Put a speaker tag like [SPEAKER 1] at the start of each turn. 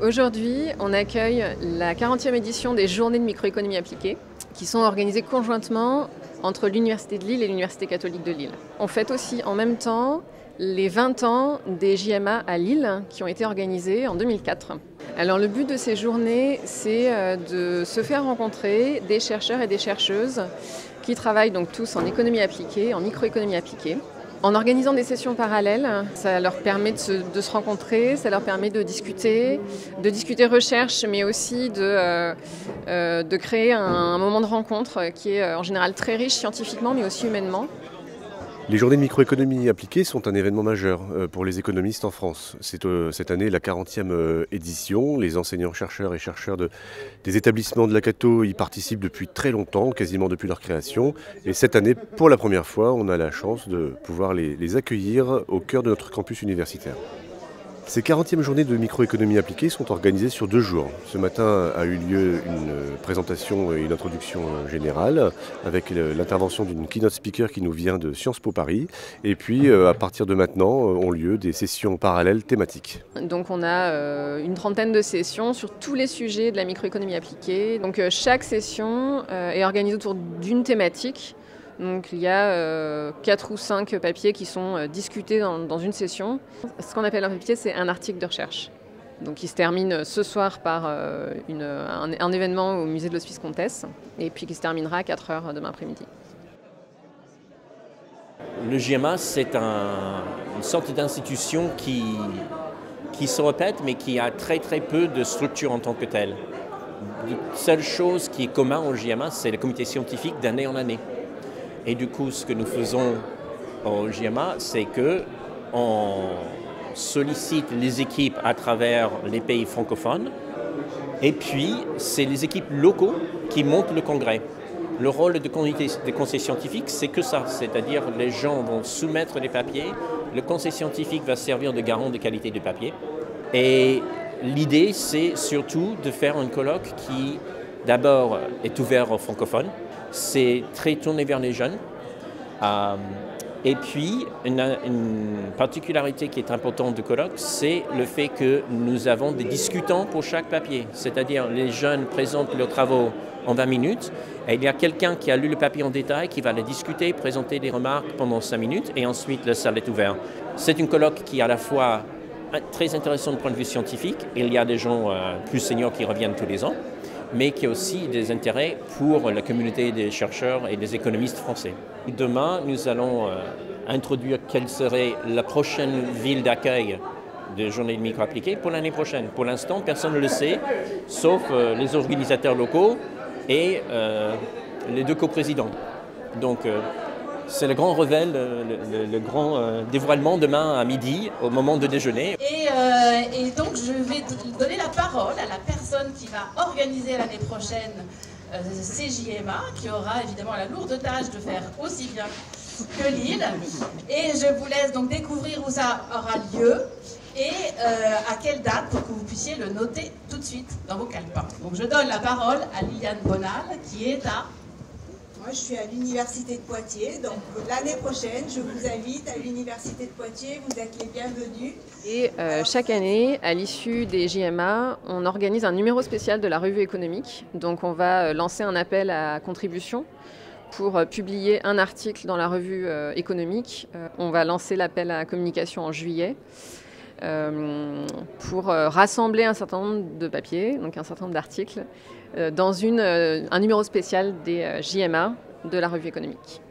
[SPEAKER 1] Aujourd'hui, on accueille la 40e édition des Journées de microéconomie appliquée, qui sont organisées conjointement entre l'Université de Lille et l'Université catholique de Lille. On fête aussi en même temps les 20 ans des JMA à Lille, qui ont été organisés en 2004. Alors le but de ces journées, c'est de se faire rencontrer des chercheurs et des chercheuses qui travaillent donc tous en économie appliquée, en microéconomie appliquée. En organisant des sessions parallèles, ça leur permet de se rencontrer, ça leur permet de discuter recherche, mais aussi de créer un moment de rencontre qui est en général très riche scientifiquement, mais aussi humainement.
[SPEAKER 2] Les journées de microéconomie appliquée sont un événement majeur pour les économistes en France. C'est cette année la 40e édition. Les enseignants-chercheurs et chercheurs des établissements de la Cato y participent depuis très longtemps, quasiment depuis leur création. Et cette année, pour la première fois, on a la chance de pouvoir les accueillir au cœur de notre campus universitaire. Ces 40e journées de microéconomie appliquée sont organisées sur 2 jours. Ce matin a eu lieu une présentation et une introduction générale avec l'intervention d'une keynote speaker qui nous vient de Sciences Po Paris. Et puis à partir de maintenant ont lieu des sessions parallèles thématiques.
[SPEAKER 1] Donc on a une trentaine de sessions sur tous les sujets de la microéconomie appliquée. Donc chaque session est organisée autour d'une thématique. Donc il y a 4 ou 5 papiers qui sont discutés dans une session. Ce qu'on appelle un papier, c'est un article de recherche. Donc il se termine ce soir par un événement au musée de l'Hospice Comtesse et puis qui se terminera à 4 heures demain après-midi.
[SPEAKER 3] Le JMA, c'est une sorte d'institution qui se répète mais qui a très peu de structure en tant que telle. La seule chose qui est commune au JMA, c'est le comité scientifique d'année en année. Et du coup, ce que nous faisons au JMA, c'est qu'on sollicite les équipes à travers les pays francophones. Et puis, c'est les équipes locaux qui montent le congrès. Le rôle des conseils scientifiques, c'est que ça. C'est-à-dire les gens vont soumettre les papiers. Le conseil scientifique va servir de garant de qualité du papier. Et l'idée, c'est surtout de faire un colloque qui, d'abord, est ouvert aux francophones. C'est très tourné vers les jeunes. Et puis, une particularité qui est importante du colloque, c'est le fait que nous avons des discutants pour chaque papier. C'est-à-dire, les jeunes présentent leurs travaux en 20 minutes, et il y a quelqu'un qui a lu le papier en détail, qui va les discuter, présenter des remarques pendant 5 minutes, et ensuite la salle est ouverte. C'est une colloque qui est à la fois très intéressant du point de vue scientifique. Il y a des gens plus seniors qui reviennent tous les ans, mais qui a aussi des intérêts pour la communauté des chercheurs et des économistes français. Demain, nous allons introduire quelle serait la prochaine ville d'accueil des journées de micro-appliquées pour l'année prochaine. Pour l'instant, personne ne le sait, sauf les organisateurs locaux et les 2 coprésidents. Donc, c'est le grand réveil, le grand dévoilement demain à midi, au moment de déjeuner.
[SPEAKER 4] Et donc, je vais donner la parole à la personne qui va organiser l'année prochaine ces JMA, qui aura évidemment la lourde tâche de faire aussi bien que Lille. Et je vous laisse donc découvrir où ça aura lieu et à quelle date pour que vous puissiez le noter tout de suite dans vos calepins. Donc, je donne la parole à Liliane Bonal, qui est à...
[SPEAKER 5] Moi, je suis à l'Université de Poitiers, donc l'année prochaine, je vous invite à l'Université de Poitiers, vous êtes les bienvenus.
[SPEAKER 1] Et chaque année, à l'issue des JMA, on organise un numéro spécial de la revue économique. Donc on va lancer un appel à contribution pour publier un article dans la revue économique. On va lancer l'appel à communication en juillet pour rassembler un certain nombre de papiers, donc un certain nombre d'articles, dans un numéro spécial des JMA de la revue économique.